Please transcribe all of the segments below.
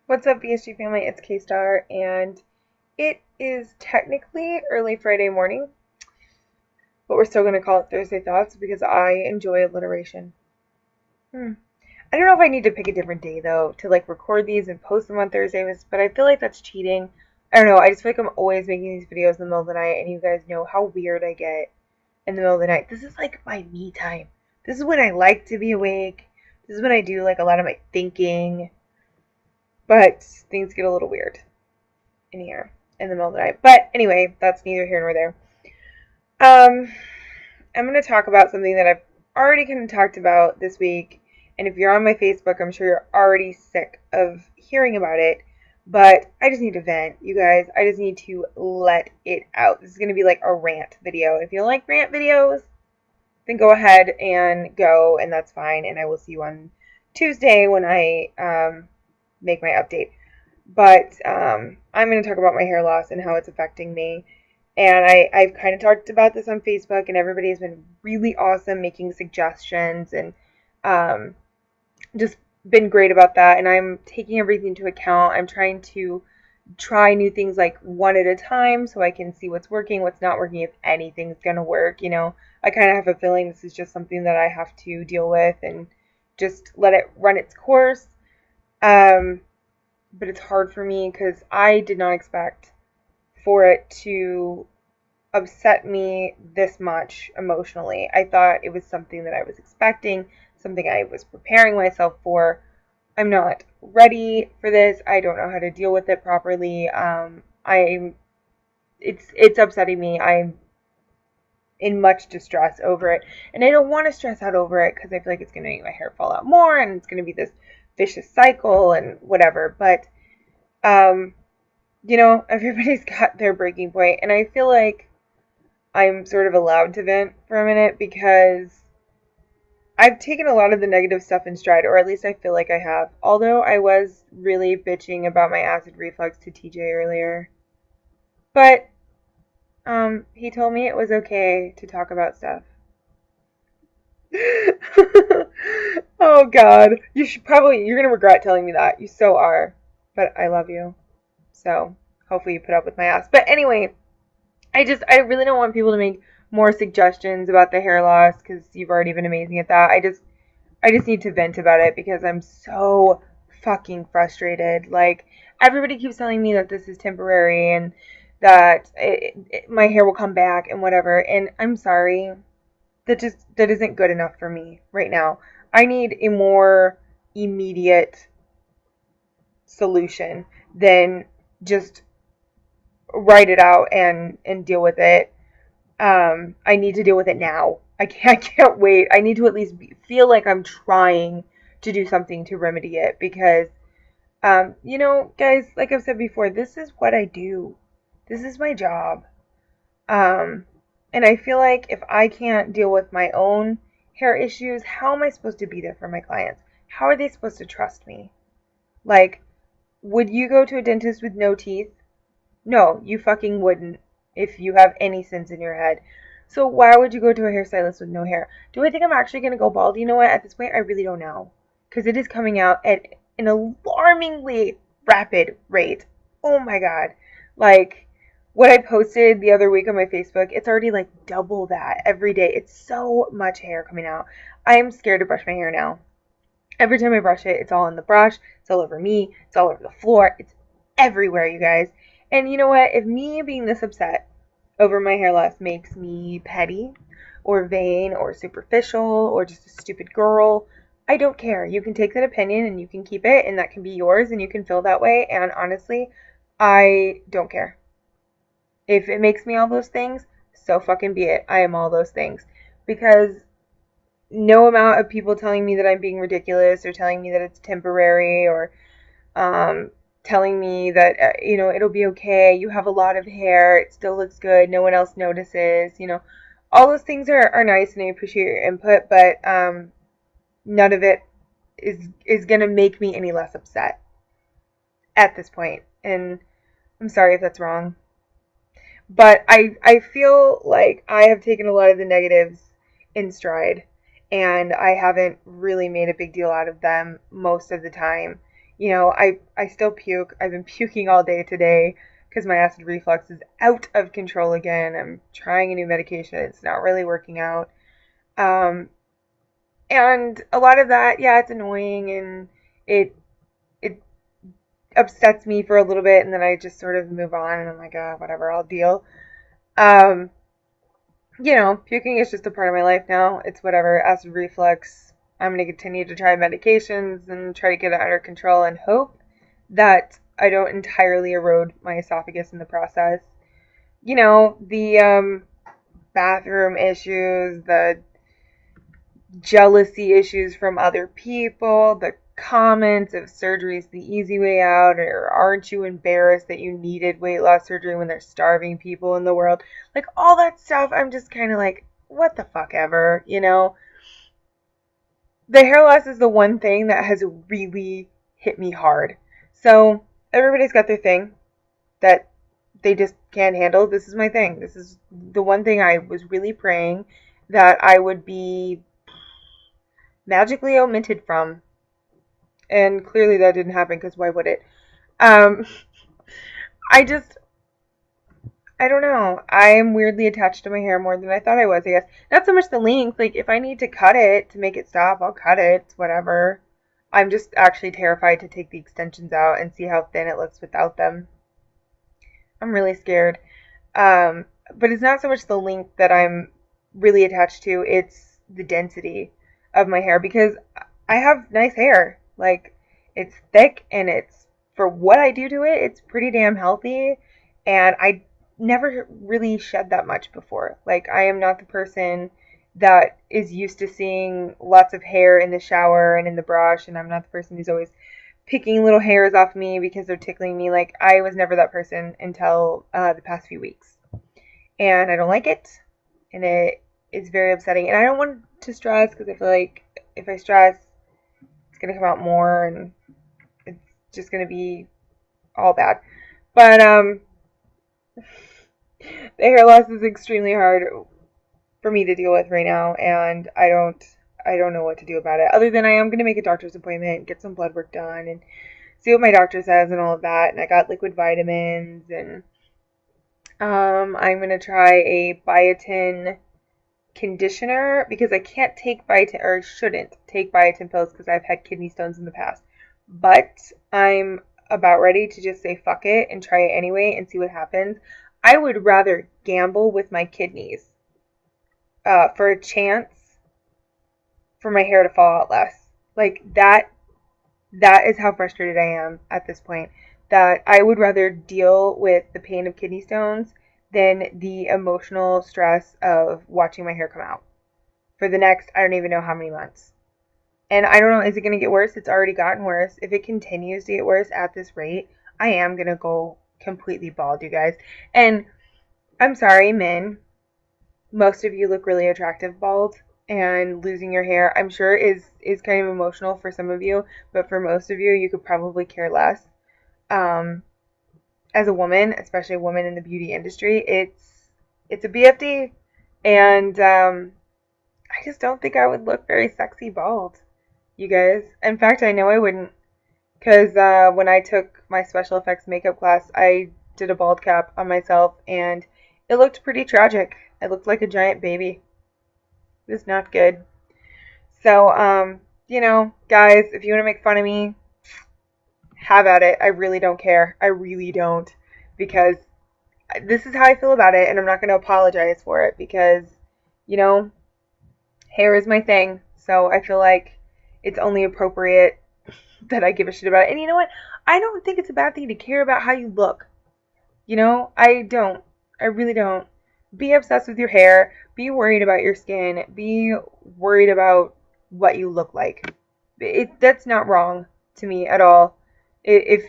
What's up, BSG family? It's K-Star, and it is technically early Friday morning, but we're still going to call it Thursday Thoughts because I enjoy alliteration. I don't know if I need to pick a different day, though, to record these and post them on Thursdays, but I feel like that's cheating. I don't know, I just feel like I'm always making these videos in the middle of the night, and you guys know how weird I get in the middle of the night. This is like my me time. This is when I like to be awake. This is when I do a lot of my thinking, but things get a little weird in here in the middle of the night. But anyway, that's neither here nor there. I'm going to talk about something that I've already kind of talked about this week. And if you're on my Facebook, I'm sure you're already sick of hearing about it. But I just need to vent, you guys. I just need to let it out. This is going to be like a rant video. If you don't like rant videos, then go ahead and go, and that's fine. And I will see you on Tuesday when I make my update. But I'm going to talk about my hair loss and how it's affecting me. And I've kind of talked about this on Facebook, and everybody has been really awesome making suggestions and just been great about that. And I'm taking everything into account. I'm trying to try new things like one at a time so I can see what's working, what's not working, if anything's going to work. I kind of have a feeling this is just something that I have to deal with and just let it run its course. But it's hard for me because I did not expect for it to upset me this much emotionally. I thought it was something that I was expecting, something I was preparing myself for. I'm not ready for this. I don't know how to deal with it properly. It's upsetting me. I'm in much distress over it, and I don't want to stress out over it because I feel like it's going to make my hair fall out more, and it's going to be this vicious cycle and whatever. But everybody's got their breaking point, and I feel like I'm sort of allowed to vent for a minute because I've taken a lot of the negative stuff in stride, or at least I feel like I have. Although I was really bitching about my acid reflux to TJ earlier. But he told me it was okay to talk about stuff. Oh God. You're gonna regret telling me that. You so are. But I love you. So hopefully you put up with my ass. But anyway, I really don't want people to make more suggestions about the hair loss because you've already been amazing at that. I just need to vent about it because I'm so fucking frustrated. Everybody keeps telling me that this is temporary and that my hair will come back and whatever. And I'm sorry, that isn't good enough for me right now. I need a more immediate solution than just write it out and deal with it. I need to deal with it now. I can't wait. I need to at least feel like I'm trying to do something to remedy it because, guys, like I've said before, this is what I do. This is my job. And I feel like if I can't deal with my own hair issues, how am I supposed to be there for my clients? How are they supposed to trust me? Would you go to a dentist with no teeth? No, you fucking wouldn't if you have any sense in your head. So why would you go to a hairstylist with no hair? Do I think I'm actually going to go bald? You know what? At this point, I really don't know. Because it is coming out at an alarmingly rapid rate. Oh my God. What I posted the other week on my Facebook, it's already double that every day. It's so much hair coming out. I am scared to brush my hair now. Every time I brush it, it's all in the brush. It's all over me. It's all over the floor. It's everywhere, you guys. And you know what? If me being this upset over my hair loss makes me petty or vain or superficial or just a stupid girl, I don't care. You can take that opinion and you can keep it, and that can be yours, and you can feel that way. And honestly, I don't care. If it makes me all those things, so fucking be it. I am all those things. Because no amount of people telling me that I'm being ridiculous or telling me that it's temporary or telling me that, it'll be okay. You have a lot of hair. It still looks good. No one else notices. All those things are nice, and I appreciate your input, but none of it is going to make me any less upset at this point. And I'm sorry if that's wrong. But I feel like I have taken a lot of the negatives in stride, and I haven't really made a big deal out of them most of the time. I still puke. I've been puking all day today because my acid reflux is out of control again. I'm trying a new medication. It's not really working out. Um, and a lot of that, yeah, it's annoying and it it upsets me for a little bit, and then I just sort of move on and I'm like, whatever, I'll deal. Um, puking is just a part of my life now. It's whatever. Acid reflux. I'm going to continue to try medications and try to get it under control and hope that I don't entirely erode my esophagus in the process. The bathroom issues, the jealousy issues from other people, the comments of surgery's the easy way out, or aren't you embarrassed that you needed weight loss surgery when there's starving people in the world? Like all that stuff, I'm just kind of like, what the fuck ever. The hair loss is the one thing that has really hit me hard. So everybody's got their thing that they just can't handle. This is my thing. This is the one thing I was really praying that I would be magically omitted from. And clearly that didn't happen because why would it? Um, I just, I don't know. I'm weirdly attached to my hair more than I thought I was, I guess. Not so much the length. Like, if I need to cut it to make it stop, I'll cut it. It's whatever. I'm just actually terrified to take the extensions out and see how thin it looks without them. I'm really scared. But it's not so much the length that I'm really attached to, it's the density of my hair because I have nice hair. Like, it's thick and it's, for what I do to it, it's pretty damn healthy. And I never really shed that much before. Like, I am not the person that is used to seeing lots of hair in the shower and in the brush, and I'm not the person who's always picking little hairs off me because they're tickling me. Like, I was never that person until the past few weeks. And I don't like it, and it is very upsetting. And I don't want to stress because I feel like if I stress, it's going to come out more, and it's just going to be all bad. But the hair loss is extremely hard for me to deal with right now, and I don't know what to do about it. Other than I am going to make a doctor's appointment, get some blood work done, and see what my doctor says and all of that. And I got liquid vitamins, and I'm going to try a biotin conditioner because I can't take biotin, or shouldn't take biotin pills because I've had kidney stones in the past. But I'm about ready to just say fuck it and try it anyway and see what happens. I would rather gamble with my kidneys for a chance for my hair to fall out less. Like that is how frustrated I am at this point. That I would rather deal with the pain of kidney stones than the emotional stress of watching my hair come out for the next, I don't even know how many months. And I don't know, is it going to get worse? It's already gotten worse. If it continues to get worse at this rate, I am going to go completely bald, you guys. And I'm sorry, men. Most of you look really attractive bald, and losing your hair, I'm sure, is kind of emotional for some of you, but for most of you, you could probably care less. Um, as a woman, especially a woman in the beauty industry, it's a BFD, and I just don't think I would look very sexy bald, you guys. In fact, I know I wouldn't, because when I took my special effects makeup class, I did a bald cap on myself, and it looked pretty tragic. I looked like a giant baby. It was not good. So, guys, if you want to make fun of me, have at it. I really don't care. I really don't. Because this is how I feel about it, and I'm not going to apologize for it because, you know, hair is my thing. So I feel like it's only appropriate that I give a shit about it. And you know what? I don't think it's a bad thing to care about how you look. I don't. I really don't. Be obsessed with your hair. Be worried about your skin. Be worried about what you look like. That's not wrong to me at all. If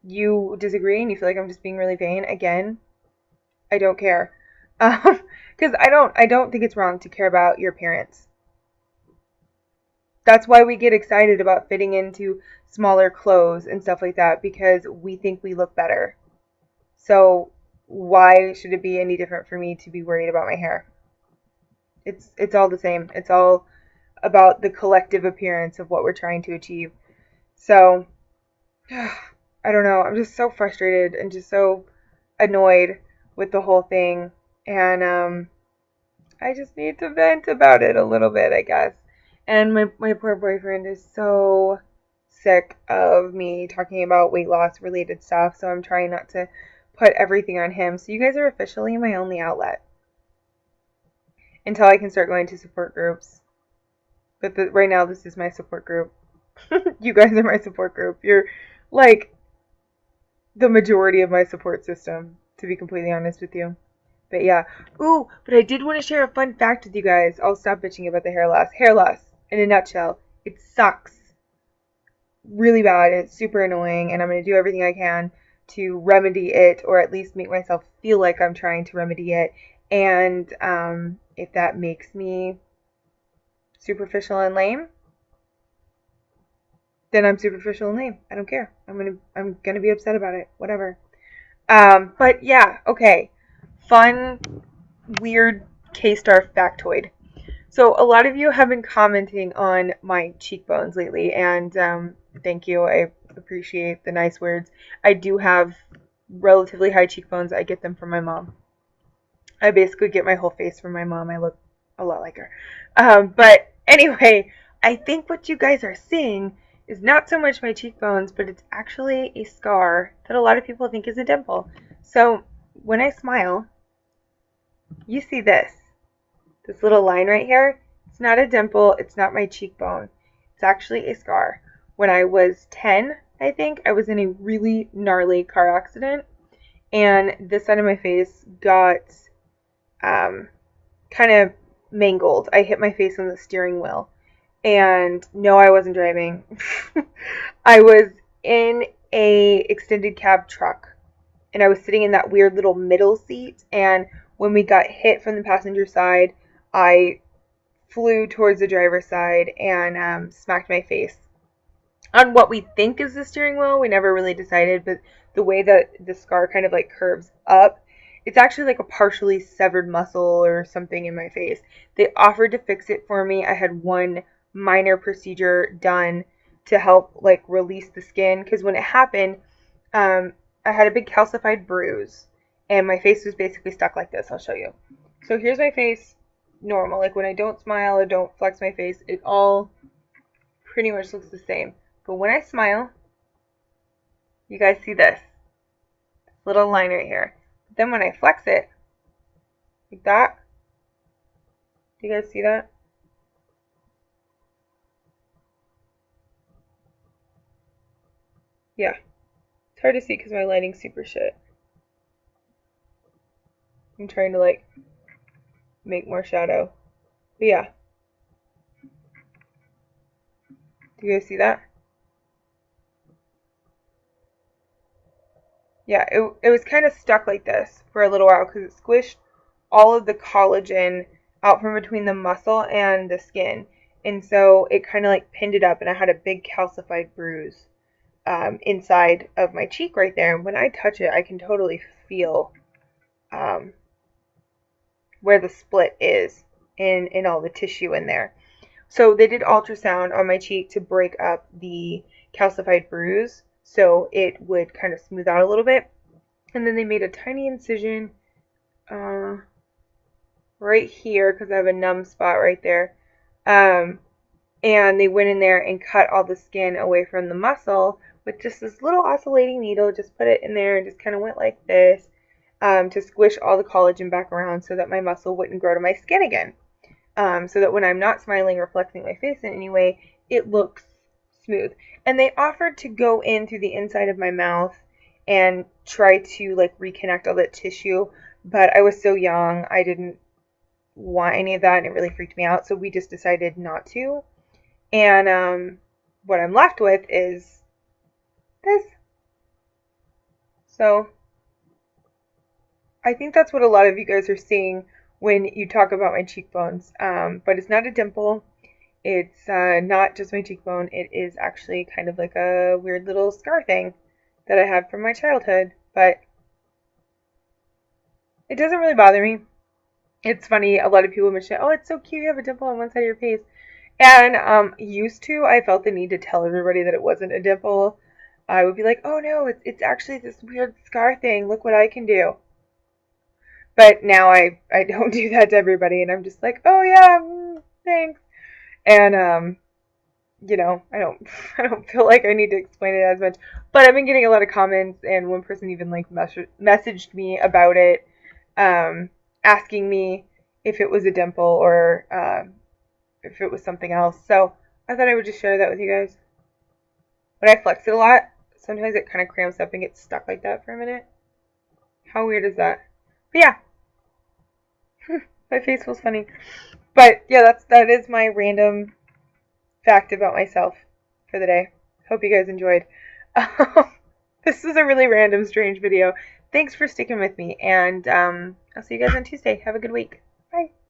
you disagree and you feel like I'm just being really vain, again, I don't care. Because I don't think it's wrong to care about your appearance. That's why we get excited about fitting into smaller clothes and stuff like that, because we think we look better. So why should it be any different for me to be worried about my hair? It's all the same. It's all about the collective appearance of what we're trying to achieve. So I don't know. I'm just so frustrated and just so annoyed with the whole thing. And I just need to vent about it a little bit, I guess. And my poor boyfriend is so sick of me talking about weight loss related stuff, so I'm trying not to put everything on him. So you guys are officially my only outlet until I can start going to support groups. But right now, this is my support group. You guys are my support group. You're like the majority of my support system, to be completely honest with you. But yeah. Ooh, but I did want to share a fun fact with you guys. I'll stop bitching about the hair loss. Hair loss, in a nutshell, it sucks really bad and it's super annoying, and I'm going to do everything I can to remedy it, or at least make myself feel like I'm trying to remedy it. And if that makes me superficial and lame, then I'm superficial and lame. I don't care. I'm gonna be upset about it. Whatever. But yeah, okay. Fun, weird K-Star factoid. So a lot of you have been commenting on my cheekbones lately, and thank you. I appreciate the nice words. I do have relatively high cheekbones. I get them from my mom. I basically get my whole face from my mom. I look a lot like her. But anyway, I think what you guys are seeing is not so much my cheekbones, but it's actually a scar that a lot of people think is a dimple. So when I smile, you see this little line right here. It's not a dimple. It's not my cheekbone. It's actually a scar. When I was 10, I think, I was in a really gnarly car accident, and this side of my face got kind of mangled. I hit my face on the steering wheel. And no, I wasn't driving. I was in a extended cab truck, and I was sitting in that weird little middle seat, and when we got hit from the passenger side, I flew towards the driver's side and smacked my face on what we think is the steering wheel. We never really decided, but the way that the scar kind of like curves up, it's actually like a partially severed muscle or something in my face. They offered to fix it for me. I had one minor procedure done to help like release the skin, because when it happened, I had a big calcified bruise and my face was basically stuck like this. I'll show you. So here's my face normal. Like when I don't smile or don't flex my face, it all pretty much looks the same. But when I smile, you guys see this little line right here. But then when I flex it, like that, do you guys see that? Yeah. It's hard to see because my lighting's super shit. I'm trying to like make more shadow. But yeah. Do you guys see that? Yeah, it was kind of stuck like this for a little while because it squished all of the collagen out from between the muscle and the skin. And so it kind of like pinned it up, and I had a big calcified bruise inside of my cheek right there. And when I touch it, I can totally feel um, where the split is in all the tissue in there. So they did ultrasound on my cheek to break up the calcified bruise so it would kind of smooth out a little bit. And then they made a tiny incision right here because I have a numb spot right there. And they went in there and cut all the skin away from the muscle with just this little oscillating needle. Just put it in there and just kind of went like this to squish all the collagen back around so that my muscle wouldn't grow to my skin again. So that when I'm not smiling or flexing my face in any way, it looks smooth. And they offered to go in through the inside of my mouth and try to like reconnect all that tissue, but I was so young, I didn't want any of that, and it really freaked me out, so we just decided not to. And what I'm left with is this. So I think that's what a lot of you guys are seeing when you talk about my cheekbones. But it's not a dimple. It's not just my cheekbone. It is actually kind of like a weird little scar thing that I have from my childhood. But it doesn't really bother me. It's funny. A lot of people mention, oh, it's so cute. You have a dimple on one side of your face. And used to, I felt the need to tell everybody that it wasn't a dimple. I would be like, oh no, it's actually this weird scar thing. Look what I can do. But now I don't do that to everybody, and I'm just like, oh yeah, thanks. And I don't I don't feel like I need to explain it as much. But I've been getting a lot of comments, and one person even like messaged me about it, um, asking me if it was a dimple or if it was something else. So I thought I would just share that with you guys. When I flex it a lot, sometimes it kind of cramps up and gets stuck like that for a minute. How weird is that? But yeah, my face feels funny. But yeah, that is my random fact about myself for the day. Hope you guys enjoyed. This is a really random, strange video. Thanks for sticking with me, and I'll see you guys on Tuesday. Have a good week. Bye.